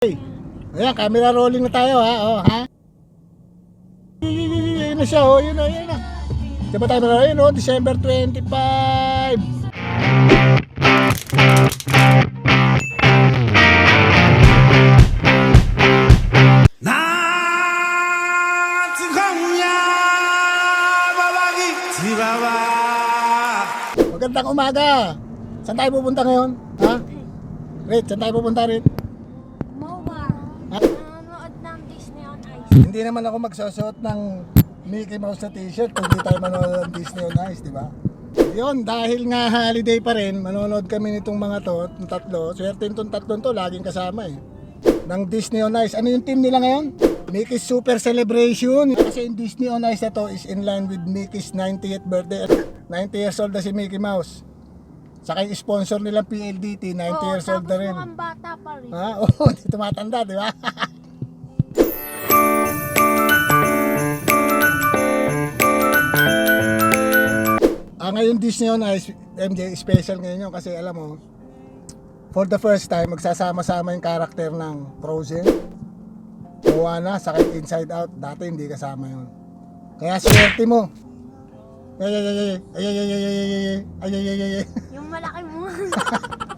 Ayan, camera rolling na tayo ha. Oh, ha? Yun na siya, oh, yun na. Diba tayo na yun, oh, December 25. Magandang umaga. Saan tayo pupunta ngayon? Ha? Rit, saan tayo pupunta, Rit? Ha? Nanonood ng Disney on Ice. Hindi naman ako magsusuot ng Mickey Mouse na t-shirt kung hindi tayo manonood ng Disney on Ice, di ba? Yun, dahil nga holiday pa rin, manonood kami nitong mga to, ng tatlo. Swerte itong tatlong to, laging kasama eh. Ng Disney on Ice. Ano yung team nila ngayon? Mickey's Super Celebration. Kasi yung Disney on Ice na to is in line with Mickey's 90th birthday. 90 years old na si Mickey Mouse. Saka yung sponsor nilang PLDT, 90 years old na rin. Tapos mukhang bata pa rin. Ha? Oo, hindi tumatanda, di ba? Ngayon Disney on Ice, MJ, special ngayon yun kasi alam mo, for the first time, magsasama-sama yung karakter ng Frozen, Moana, saka yung Inside Out. Dati hindi kasama yun. Kaya swerte mo. Ay. Yung malaki mo.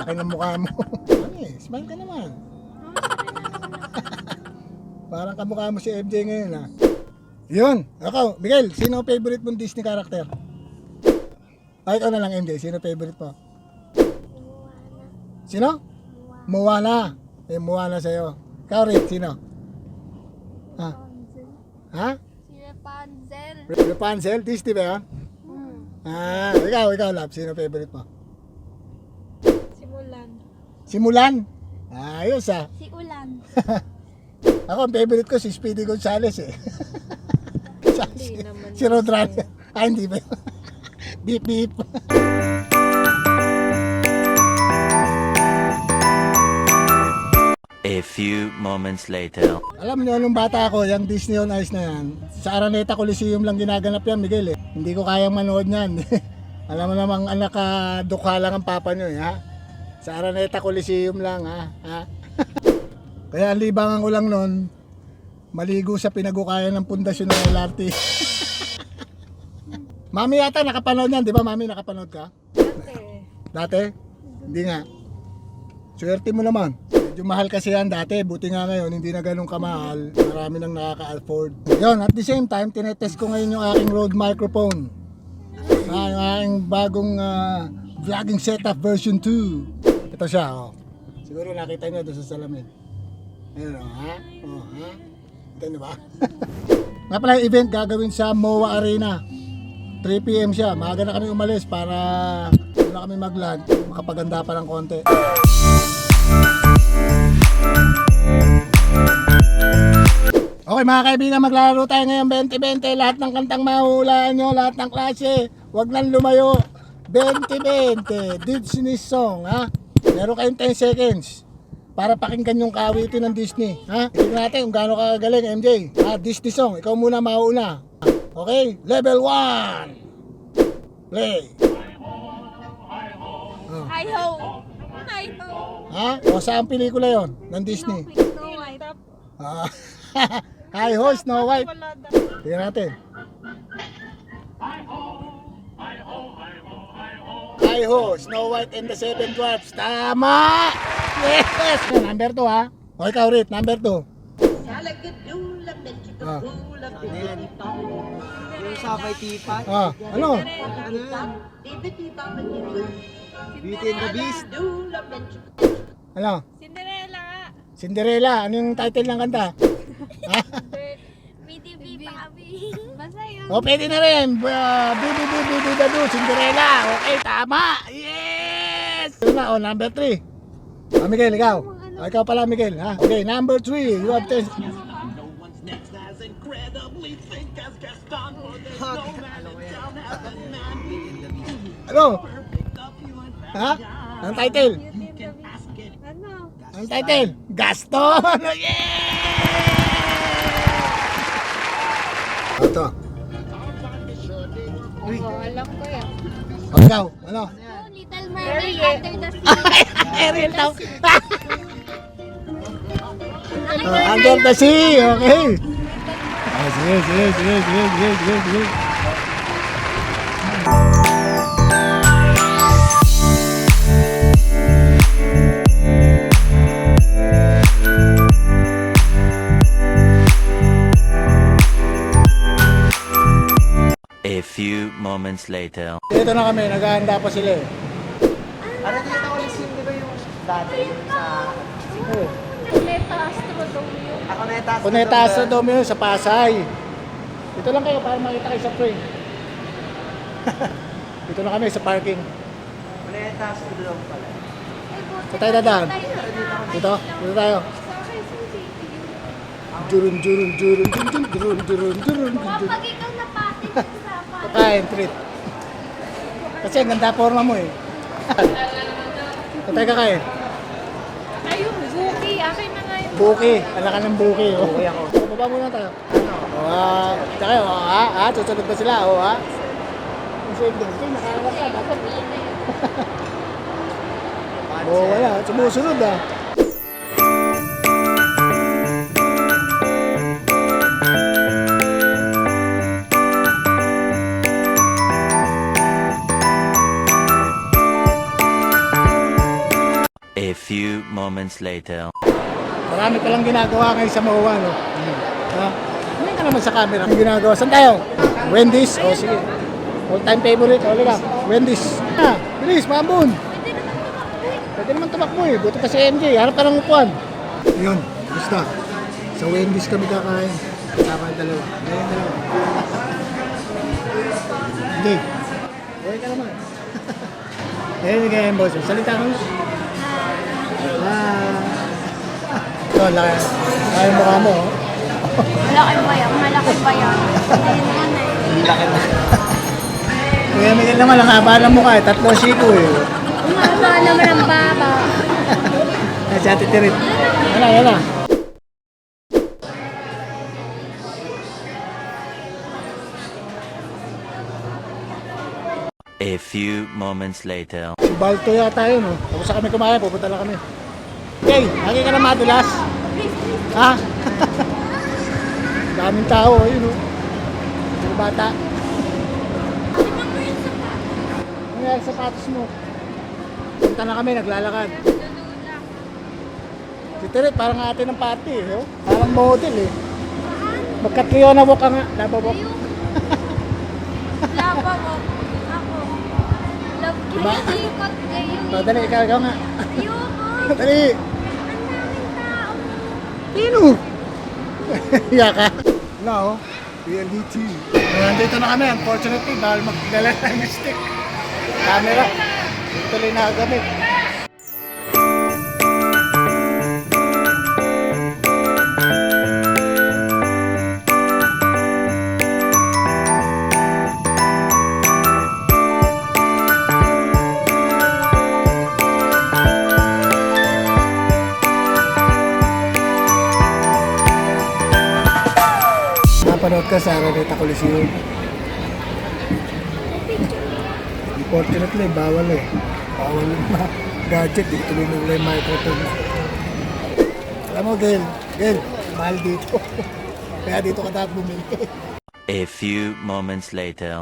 Laki ng mukha mo. Ano eh, smile ka naman. Parang kamukha mo si MJ ngayon ha. Yun, ako, Miguel, sino ang favorite mong Disney character? Ay, ikaw na lang MJ, sino favorite mo? Sino? Moana. Yung Moana sa'yo. Ikaw Rick, sino? Ha? Ha? Si Rapunzel. Rapunzel, Disney ba yun? Ah, ikaw Lab, sino favorite mo? Si Mulan. Si Mulan? Ayos ah. Si Ulan. Ako, ang favorite ko si Speedy Gonzales eh. si Rodrano. Ah, hindi ba yun? Beep beep. A few moments later. Alam niyo, nung bata ako, yung Disney on Ice na yan, sa Araneta Coliseum lang ginaganap yan, Miguel eh. Hindi ko kayang manood yan. Alam mo namang anak ka, dukha lang ang papa nyo eh, ha? Sa Araneta Coliseum lang, ha? Kaya ang libangan ko lang nun, maligo sa pinagukayan ng pundasyon ng LRT. Mami yata nakapanood yan, di ba Mami? Nakapanood ka? Dati? Hindi nga. Swerte mo naman. Medyo mahal kasi yan dati. Buti nga ngayon, hindi na ganun kamahal. Marami nang nakaka-afford. Yun, at the same time, tinetest ko ngayon yung aking Rode microphone. Yung aking bagong vlogging setup version 2. Ito siya, oh. Siguro nakita nyo doon sa salamin. Ayun, oh, ha? Oh, ha? Ito nyo ba? Nga pala yung event gagawin sa MOA Arena. 3 PM siya. Maaga na kami umalis para na kami mag-lunch. Makapaganda pa ng konti. Okay mga kaibigan, maglalaro tayo ngayon 20-20. Lahat ng kantang mahuhulaan nyo, lahat ng klase. Huwag nang lumayo. 20-20 Disney song, ha? Meron kayong 10 seconds para pakinggan yung kawitin ng Disney, ha? Tignan natin kung gaano kagaling, MJ. Disney song, ikaw muna mauna. Okay, level 1. Play. Hi ho. Hi ho. Ha? O saan pelikula yon ng Disney? Snow White. Hi ho, Snow White. Tingnan natin. Hi ho, Snow White and the Seven Dwarfs. Tama! Yes! Number 2 ha. O ikaw Rit, number 2. Yung sabay tipat. Ano? Ano yan? Beauty and the Beast. Ano? Cinderella. Cinderella. Ano yung title ng kanta? BDB Pabi. Basta yun. O pwede na rin. Bibi Dadu, Cinderella. Okay, tama. Yes! Yun na, number 3. Miguel, ikaw. Ikaw pala, Miguel. Ha? Okay, number 3. You have 10. Ano? Ha? Ang title? Ano? Ang title? Gaston! Yeah! Ito. Uy, Alam ko yan. Ikaw, ano? Little Mermaid Under the Sea. Ariel tao. Under the sea, okay. Sige, sige, sige, sige, sige, sige, sige. A few moments later. Dito na kami, naghahanda pa sila eh. Ano dito ko yung sim, di ba yung dati yung sa... Oh. Neta Astrodome. Ako na yung Cuneta Astrodome yun sa Pasay. Dito lang kayo para makita kayo sa train. Dito na kami sa parking. Ako na yung task ko doon pala. Saan tayo dadaan? Dito? Dito tayo. Jurun, jurun, jurun, jurun, jurun, jurun, jurun, jurun. Kapag ikaw napatin sa usapan. Pakain, treat. Kasi ang ganda forma mo eh. Saan tayo kakain? Ayun, Buki. Akin na nga yun. Buki. Ala ka ng buki. Okay ako. Baba muna tayo. Tsaka kayo, susunod ba sila? Kasi nakakalak ka, dapat. Wala. Sumusunod ah. A few moments later. Marami palang ginagawa ngayon sa Mawa, no? Ha? Hindi ka naman sa camera. Ang ginagawa. Saan tayo? Wendy's? O sige. All time favorite. O lang. Wendy's. Bilis, mabun. Pwede naman tumakbo eh. Buti pa si MJ. Harap ka ng upuan. Yun. Basta. Sa Wendy's kami kakain. Kasama yung dalawa. Ngayon dalawa. Hindi. Okay ka naman. Ngayon yung ganyan, boss. Salita ka mo. Ito, laki. Laki yung mukha mo. Malaki ba yan? Malaki ba yan? Ayun nga na eh. Hindi laki na. Kuya Miguel naman, ang haba ng mukha eh. 3 siko eh. Umaba naman ang baba. Ay, si Ate Tirit. Yan na, yan na. A few moments later. Si Balto yata yun, no? Tapos sa kami kumain, pupunta lang kami. Okay, lagi ka na madulas. Ha? Daming tao, yun, no? Mga bata. Ano yung sapatos mo? Punta na kami, naglalakad. Si Tirit, parang ate ng party, eh. Oh. Parang model, eh. Magkat-kiyo na walk ka nga. Lababok. Laba mo. Ako. Love Diba? ikot kayo. Oh, dali, ikaw nga. Ayoko. Dali. Ang daming tao. Pino? Hiya ka? Wala oh. PLDT. Nandito na kami. Unfortunately, bawal magdala ng stick. Camera. Tuloy na gamit. Napanood ka sa Araneta Coliseum. Unfortunately, bawal eh. Bawal yung mga gadget. Dito tuloy na wala yung microphone. Alam mo, Gail, mahal dito. Kaya dito ka dapat bumili. A few moments later.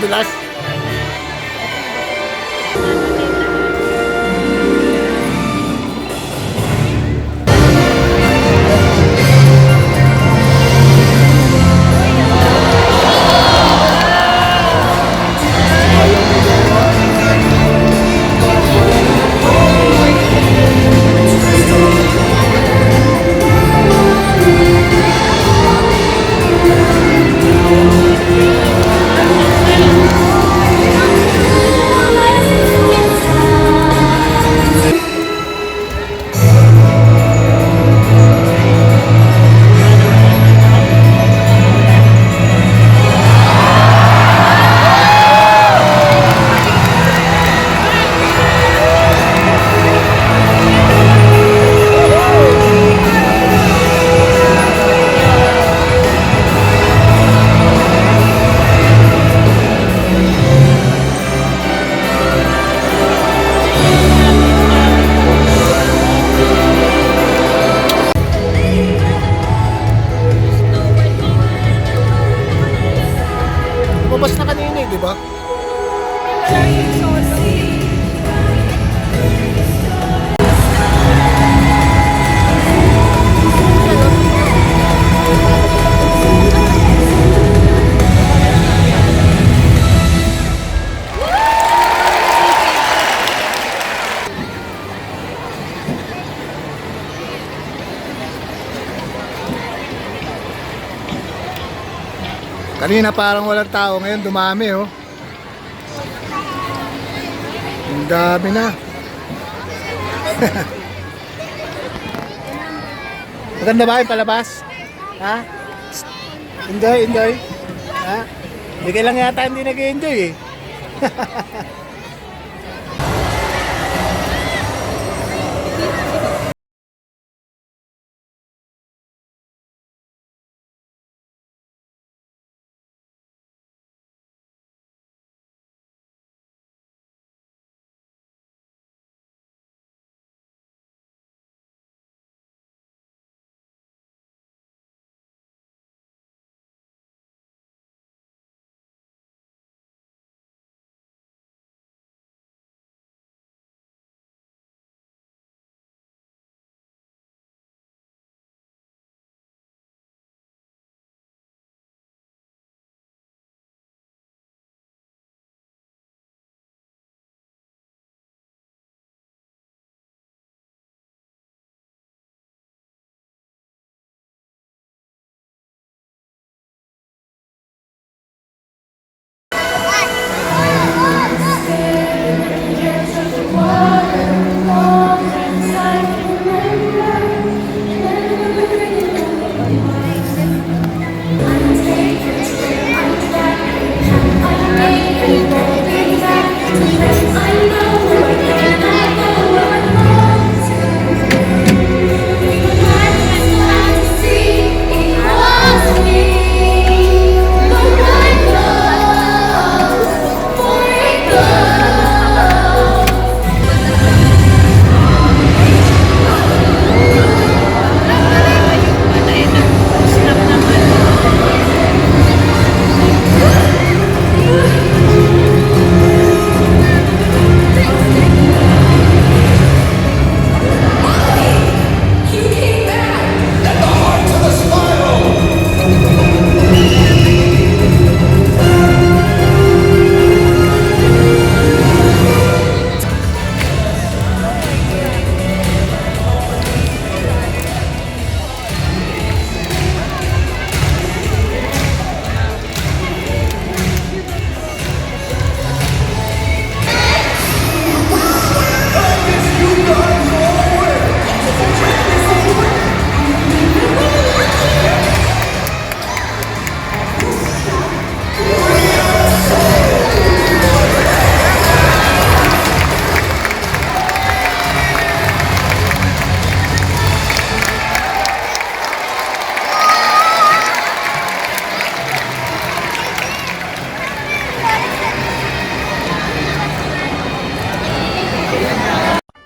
madulas. Lumabas na kanina eh, di ba? Kanina parang walang tao, ngayon dumami oh. Ang dami na. Maganda ba yung palabas? Ha? Enjoy, enjoy. Ha? Hindi ka lang yata hindi nag-enjoy eh.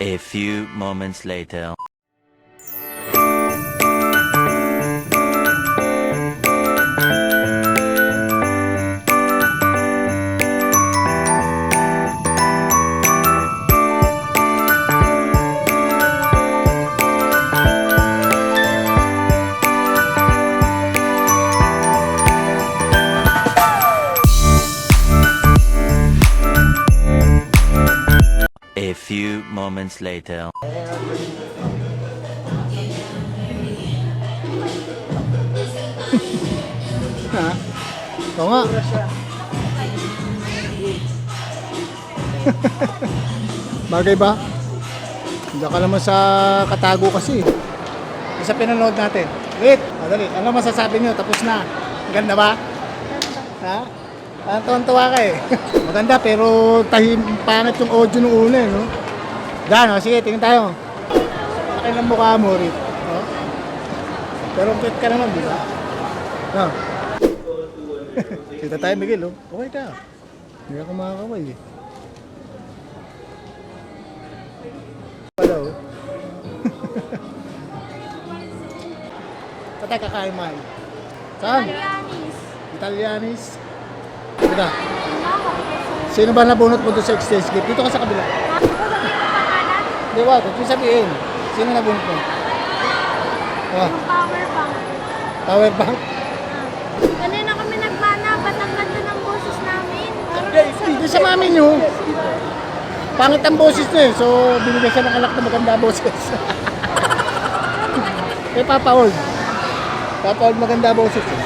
A few moments later. moments later. Ha? Oo nga. Bagay ba? Diyan ka naman sa katago kasi. Isa pinanood natin. Wait, madali. Ano masasabi niyo? Tapos na. Maganda ba? Ha? Parang tuwan-tuwa ka eh. Maganda pero pangit yung audio nung una eh, no? Diyan, sige, tingin tayo. Laki ng mukha mo, Rick. Oh? Pero fit ka naman, di ba? No? Kita tayo, Miguel, oh. Okay ka. Hindi ako makakaway eh. Pala, oh. Saan tayo kakain, man? Saan? Italianis. Italianis. Teka, sino ba nabunot mo doon sa exchange gift? Dito ka sa kabila. Di ba? Kung sabihin, sino nabunot mo? Ah, Power bank. power bank? Kanina kami nagmana, ba't ang ganda ng boses namin? Dito sa mami nyo. Pangit ang boses nyo eh. So, binigyan siya ng anak na maganda boses. Eh, Papa Old. Papa Old maganda boses eh.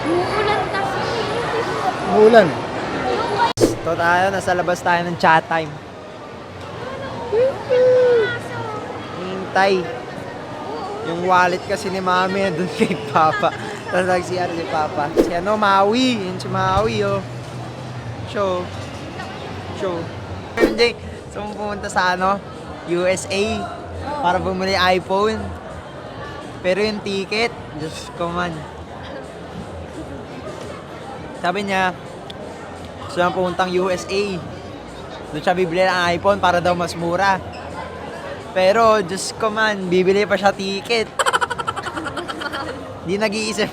Umuulan kasi. Umuulan. Ito tayo, nasa labas tayo ng chat time. Hintay. Yung wallet kasi ni Mami doon kay Papa. Tapos nag-CR si Papa. Si ano, Maui. Yun si Maui, oh. Show. MJ, so pumunta sa ano, USA para bumili iPhone. Pero yung ticket, Diyos ko man. Sabi niya, gusto na pumuntang USA. Doon siya bibili ng iPhone para daw mas mura. Pero, Diyos ko man, bibili pa siya ticket. Di nag-iisip.